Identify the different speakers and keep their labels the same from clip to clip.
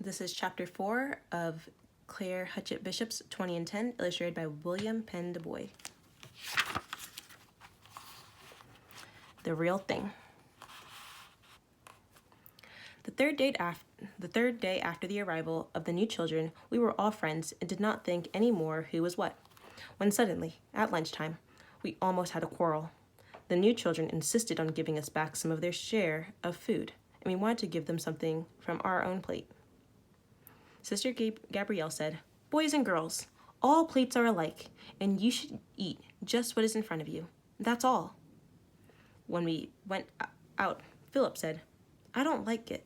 Speaker 1: This is chapter 4 of Claire Huchet Bishop's 20 and 10, illustrated by William Penn Du Bois. The real thing. The third day after the arrival of the new children, we were all friends and did not think any more who was what. When suddenly, at lunchtime, we almost had a quarrel. The new children insisted on giving us back some of their share of food, and we wanted to give them something from our own plate. Sister Gabrielle said, "Boys and girls, all plates are alike, and you should eat just what is in front of you. That's all." When we went out, Philip said, "I don't like it.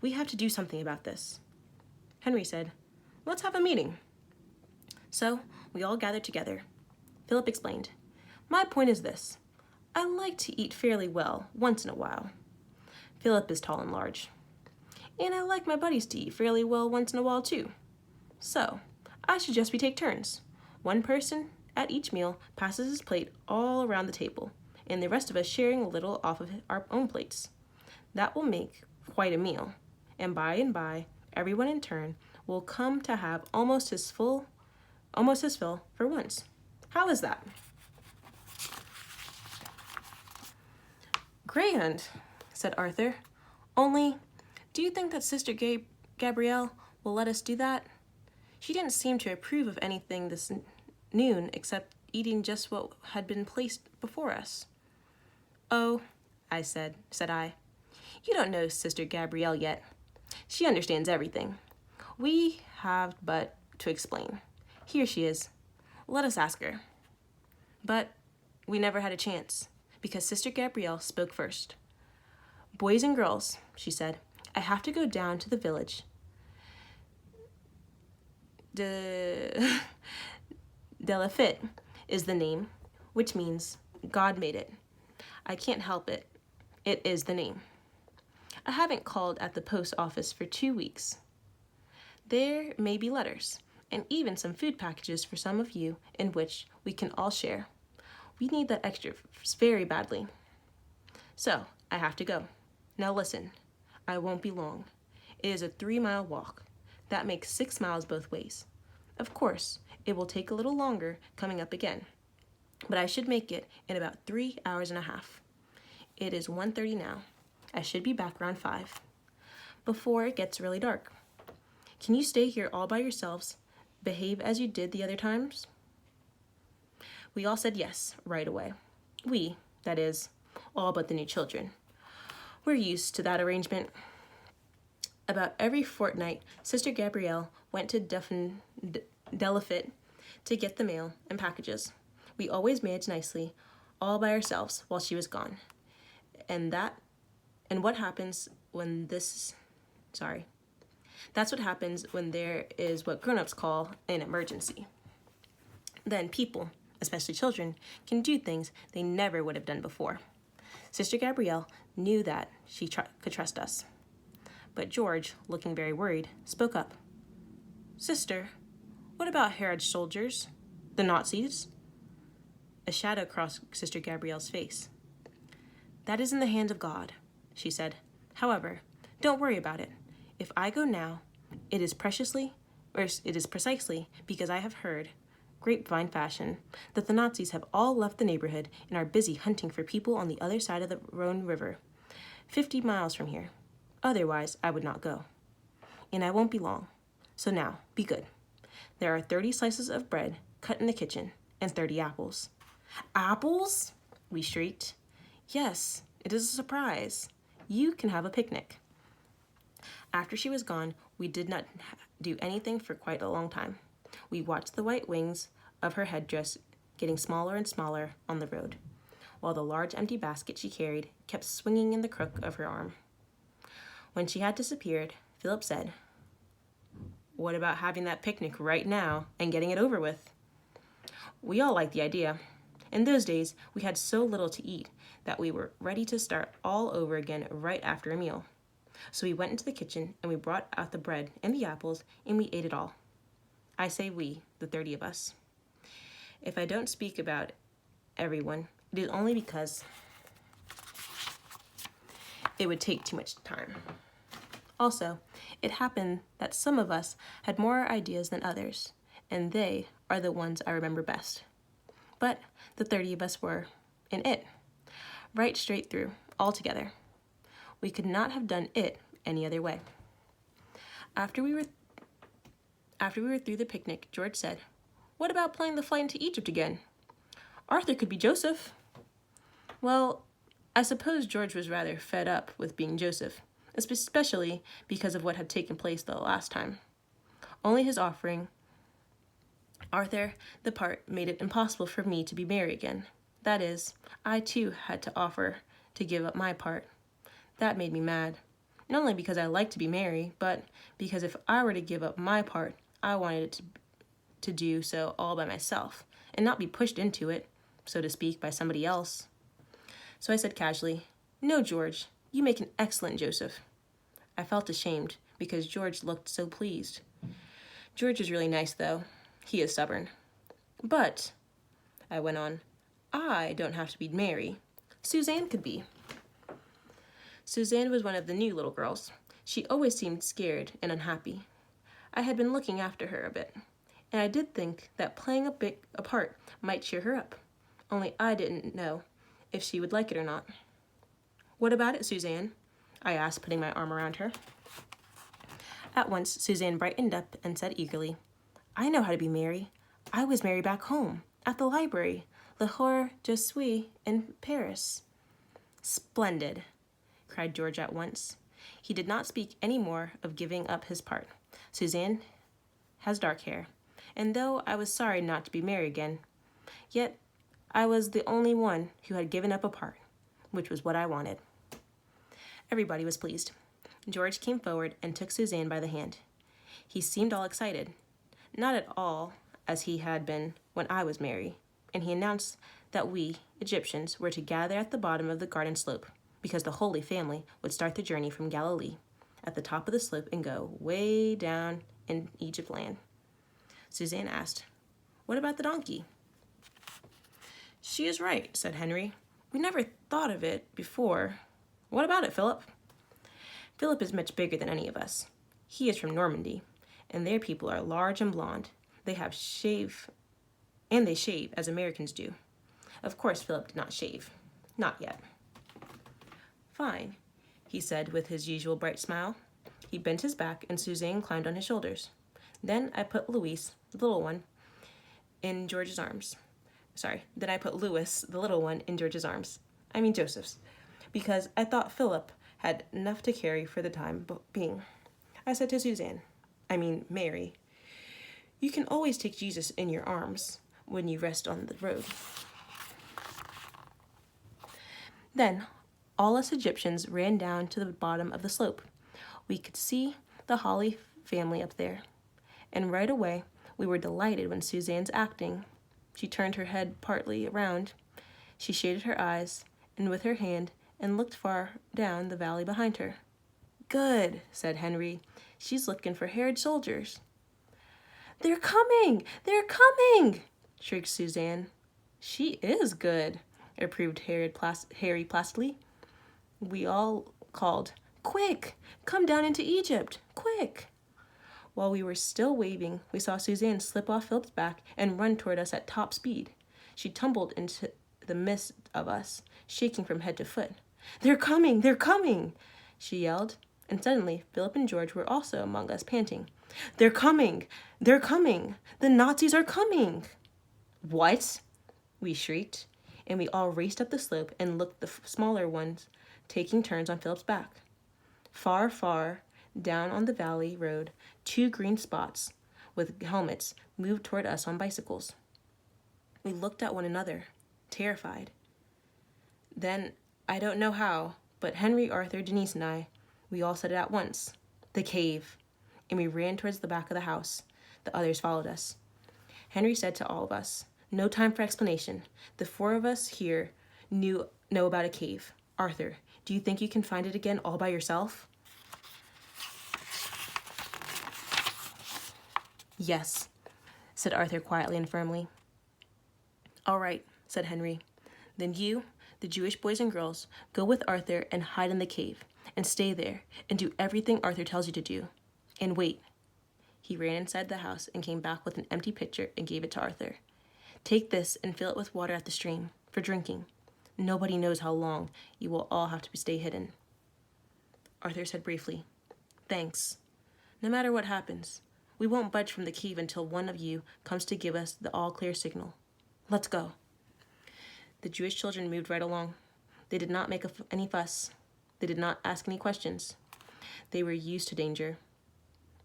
Speaker 1: We have to do something about this." Henry said, "Let's have a meeting." So we all gathered together. Philip explained, "My point is this. I like to eat fairly well once in a while." Philip is tall and large. "And I like my buddies to eat fairly well once in a while too. So I suggest we take turns. One person at each meal passes his plate all around the table, and the rest of us sharing a little off of our own plates. That will make quite a meal, and by, everyone in turn will come to have almost his fill for once. How is that?" "Grand," said Arthur. "Only, do you think that Sister Gabrielle will let us do that? She didn't seem to approve of anything this noon except eating just what had been placed before us." "Oh," said I, "you don't know Sister Gabrielle yet. She understands everything. We have but to explain. Here she is. Let us ask her." But we never had a chance, because Sister Gabrielle spoke first. "Boys and girls," she said, "I have to go down to the village. Delafit is the name, which means God made it. I can't help it. It is the name. I haven't called at the post office for 2 weeks. There may be letters, and even some food packages for some of you in which we can all share. We need that extra very badly. So I have to go. Now listen, I won't be long. It is a 3-mile walk. That makes 6 miles both ways. Of course, it will take a little longer coming up again, but I should make it in about 3 hours and a half. It is 1:30 now. I should be back around 5, before it gets really dark. Can you stay here all by yourselves, behave as you did the other times?" We all said yes right away. We, that is, all but the new children. We're used to that arrangement. About every fortnight, Sister Gabrielle went to Delafit to get the mail and packages. We always managed nicely, all by ourselves while she was gone. That's what happens when there is what grown-ups call an emergency. Then people, especially children, can do things they never would have done before. Sister Gabrielle knew that she could trust us. But George, looking very worried, spoke up. "Sister, what about Herod's soldiers? The Nazis?" A shadow crossed Sister Gabrielle's face. "That is in the hands of God," she said. "However, don't worry about it. If I go now, it is precisely because I have heard, grapevine fashion, that the Nazis have all left the neighborhood and are busy hunting for people on the other side of the Rhone River, 50 miles from here. Otherwise, I would not go. And I won't be long. So now, be good. There are 30 slices of bread cut in the kitchen and 30 apples." "Apples?" we shrieked. "Yes, it is a surprise. You can have a picnic." After she was gone, we did not do anything for quite a long time. We watched the white wings of her headdress getting smaller and smaller on the road, while the large empty basket she carried kept swinging in the crook of her arm. When she had disappeared, Philip said, "What about having that picnic right now and getting it over with?" We all liked the idea. In those days, we had so little to eat that we were ready to start all over again right after a meal. So we went into the kitchen and we brought out the bread and the apples and we ate it all. I say we, the 30 of us. If I don't speak about everyone, it is only because it would take too much time. Also, It happened that some of us had more ideas than others, and they are the ones I remember best. But the 30 of us were in it, right straight through, all together. We could not have done it any other way. After we were through the picnic, George said, "What about playing the flight into Egypt again? Arthur could be Joseph." Well, I suppose George was rather fed up with being Joseph, especially because of what had taken place the last time. Only his offering Arthur the part made it impossible for me to be Mary again. That is, I too had to offer to give up my part. That made me mad. Not only because I liked to be Mary, but because if I were to give up my part, I wanted it to do so all by myself, and not be pushed into it, so to speak, by somebody else. So I said casually, "No, George, you make an excellent Joseph." I felt ashamed because George looked so pleased. George is really nice, though. He is stubborn. "But," I went on, "I don't have to be Mary. Suzanne could be." Suzanne was one of the new little girls. She always seemed scared and unhappy. I had been looking after her a bit, and I did think that playing a part might cheer her up, only I didn't know if she would like it or not. "What about it, Suzanne?" I asked, putting my arm around her. At once, Suzanne brightened up and said eagerly, "I know how to be Mary. I was Mary back home, at the library, Le Jour je suis in Paris." "Splendid," cried George at once. He did not speak any more of giving up his part. Suzanne has dark hair, and though I was sorry not to be Mary again, yet I was the only one who had given up a part, which was what I wanted. Everybody was pleased. George came forward and took Suzanne by the hand. He seemed all excited, not at all as he had been when I was Mary, and he announced that we, Egyptians, were to gather at the bottom of the garden slope, because the Holy Family would start the journey from Galilee at the top of the slope and go way down in Egypt land. Suzanne asked, "What about the donkey?" "She is right," said Henry. "We never thought of it before. What about it, Philip?" Philip is much bigger than any of us. He is from Normandy, and their people are large and blonde. They shave as Americans do. Of course, Philip did not shave. Not yet. "Fine," he said with his usual bright smile. He bent his back and Suzanne climbed on his shoulders. Then I put Louis, the little one, in George's arms. Then I put Louis, the little one, in George's arms. I mean Joseph's, because I thought Philip had enough to carry for the time being. I said to Mary, "You can always take Jesus in your arms when you rest on the road." Then all us Egyptians ran down to the bottom of the slope. We could see the Holy Family up there, and right away we were delighted when Suzanne's acting. She turned her head partly around. She shaded her eyes and with her hand and looked far down the valley behind her. "Good," said Henry. "She's looking for haired soldiers." "They're coming! They're coming!" shrieked Suzanne. "She is good," approved Harry placidly. We all called, "Quick! Come down into Egypt! Quick!" While we were still waving, we saw Suzanne slip off Philip's back and run toward us at top speed. She tumbled into the midst of us, shaking from head to foot. "They're coming! They're coming!" she yelled, and suddenly Philip and George were also among us, panting. "They're coming! They're coming! The Nazis are coming!" "What?" we shrieked, and we all raced up the slope and looked the smaller ones taking turns on Philip's back. Far, far down on the valley road, 2 green spots with helmets moved toward us on bicycles. We looked at one another, terrified. Then, I don't know how, but Henry, Arthur, Denise, and we all said it at once. "The cave." And we ran towards the back of the house. The others followed us. Henry said to all of us, "No time for explanation. The 4 of us here know about a cave. Arthur, do you think you can find it again all by yourself?" "Yes," said Arthur quietly and firmly. "All right," said Henry. "Then you, the Jewish boys and girls, go with Arthur and hide in the cave, and stay there and do everything Arthur tells you to do. And wait. He ran inside the house and came back with an empty pitcher and gave it to Arthur. Take this and fill it with water at the stream for drinking. Nobody knows how long you will all have to stay hidden. Arthur said briefly, Thanks. No matter what happens, we won't budge from the cave until one of you comes to give us the all-clear signal. Let's go. The Jewish children moved right along. They did not make any fuss. They did not ask any questions. They were used to danger.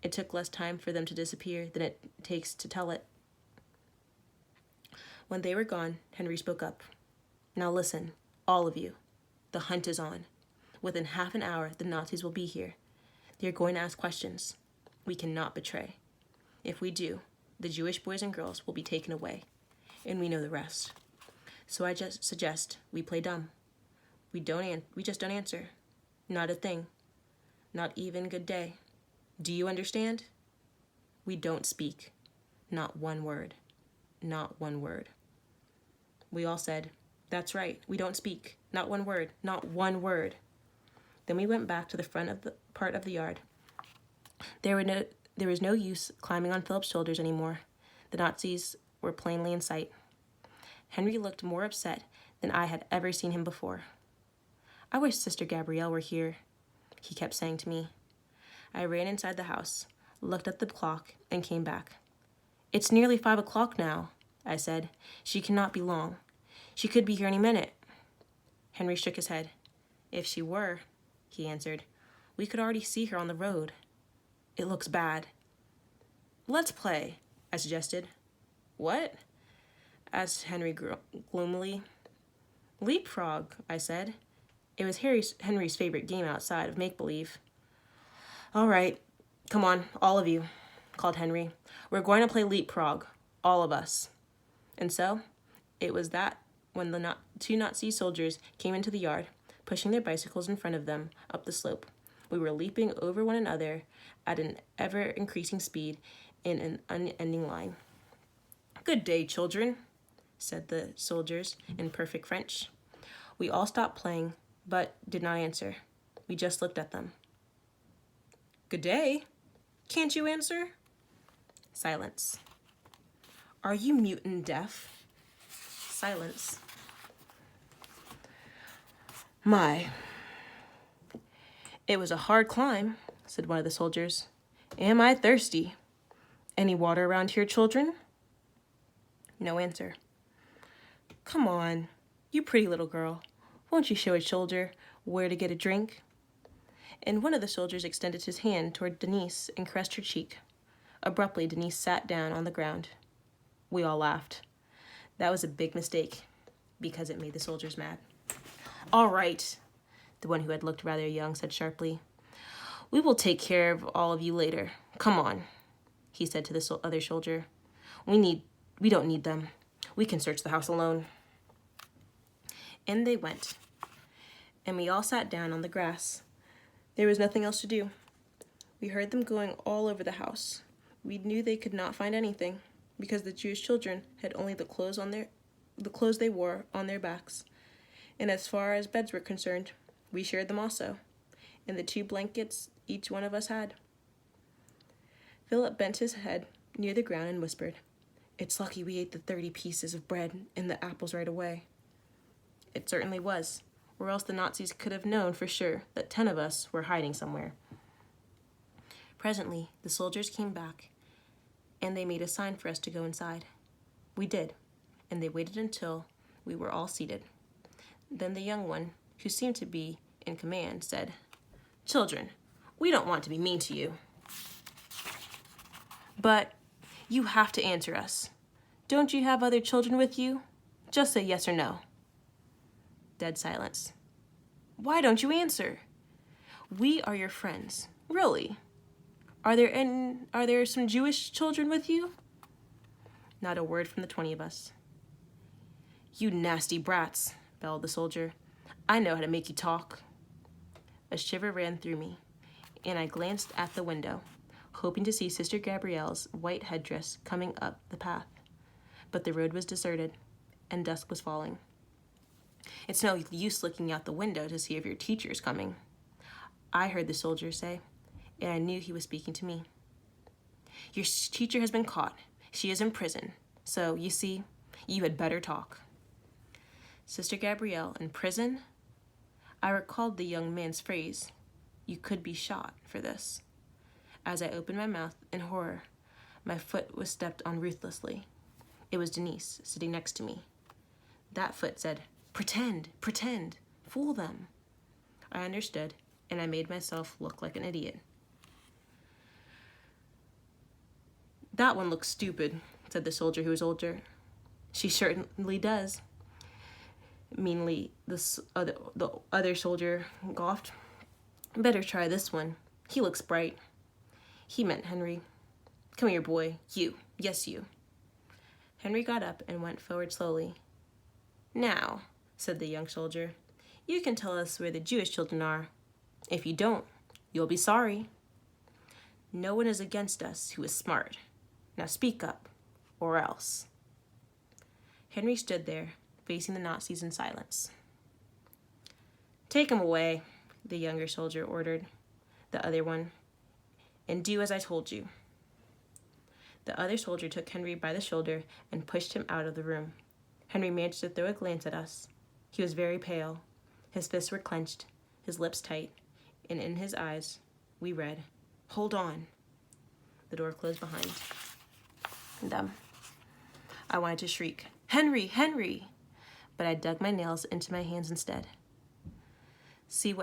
Speaker 1: It took less time for them to disappear than it takes to tell it. When they were gone, Henry spoke up. Now listen, all of you. The hunt is on. Within half an hour, the Nazis will be here. They are going to ask questions. We cannot betray. If we do, the Jewish boys and girls will be taken away, and we know the rest. So I just suggest we play dumb. We just don't answer. Not a thing. Not even good day. Do you understand? We don't speak. Not one word. Not one word. We all said, That's right, we don't speak. Not one word. Not one word. Then we went back to the front of the part of the yard. There was no use climbing on Philip's shoulders anymore. The Nazis were plainly in sight. Henry looked more upset than I had ever seen him before. I wish Sister Gabrielle were here, he kept saying to me. I ran inside the house, looked at the clock, and came back. It's nearly 5 o'clock now, I said. She cannot be long. She could be here any minute. Henry shook his head. If she were, he answered, we could already see her on the road. It looks bad. Let's play, I suggested. What? Asked Henry gloomily. Leapfrog, I said. It was Henry's favorite game outside of make-believe. All right, come on, all of you, called Henry. We're going to play leapfrog, all of us. And so, it was that when the two Nazi soldiers came into the yard, pushing their bicycles in front of them up the slope. We were leaping over one another at an ever-increasing speed in an unending line. Good day, children, said the soldiers in perfect French. We all stopped playing, but did not answer. We just looked at them. Good day. Can't you answer? Silence. Are you mute and deaf? Silence. My. It was a hard climb, said one of the soldiers. Am I thirsty? Any water around here, children? No answer. Come on, you pretty little girl. Won't you show a soldier where to get a drink? And one of the soldiers extended his hand toward Denise and caressed her cheek. Abruptly, Denise sat down on the ground. We all laughed. That was a big mistake, because it made the soldiers mad. All right, the one who had looked rather young said sharply. We will take care of all of you later. Come on, he said to the other soldier. We don't need them. We can search the house alone. In they went, and we all sat down on the grass. There was nothing else to do. We heard them going all over the house. We knew they could not find anything, because the Jewish children had only the clothes they wore on their backs. And as far as beds were concerned, we shared them also, and the 2 blankets each one of us had. Philip bent his head near the ground and whispered, It's lucky we ate the 30 pieces of bread and the apples right away. It certainly was, or else the Nazis could have known for sure that 10 of us were hiding somewhere. Presently, the soldiers came back, and they made a sign for us to go inside. We did, and they waited until we were all seated. Then the young one, who seemed to be in command, said, Children, we don't want to be mean to you. But you have to answer us. Don't you have other children with you? Just say yes or no. Dead silence. Why don't you answer? We are your friends. Really? Are there some Jewish children with you? Not a word from the 20 of us. You nasty brats, bellowed the soldier. I know how to make you talk. A shiver ran through me, and I glanced at the window, hoping to see Sister Gabrielle's white headdress coming up the path. But the road was deserted, and dusk was falling. It's no use looking out the window to see if your teacher is coming. I heard the soldier say, and I knew he was speaking to me. Your teacher has been caught. She is in prison. So, you see, you had better talk. Sister Gabrielle, in prison? I recalled the young man's phrase, you could be shot for this. As I opened my mouth in horror, my foot was stepped on ruthlessly. It was Denise, sitting next to me. That foot said, pretend, pretend, fool them. I understood, and I made myself look like an idiot. That one looks stupid, said the soldier who was older. She certainly does. Meanly, the other soldier scoffed. Better try this one. He looks bright. He meant Henry. Come here, boy. You. Yes, you. Henry got up and went forward slowly. Now, said the young soldier, you can tell us where the Jewish children are. If you don't, you'll be sorry. No one is against us who is smart. Now speak up, or else. Henry stood there, facing the Nazis in silence. Take him away, the younger soldier ordered the other one, and do as I told you. The other soldier took Henry by the shoulder and pushed him out of the room. Henry managed to throw a glance at us. He was very pale. His fists were clenched, his lips tight, and in his eyes we read, hold on. The door closed behind them. I wanted to shriek, Henry, Henry! But I dug my nails into my hands instead. See what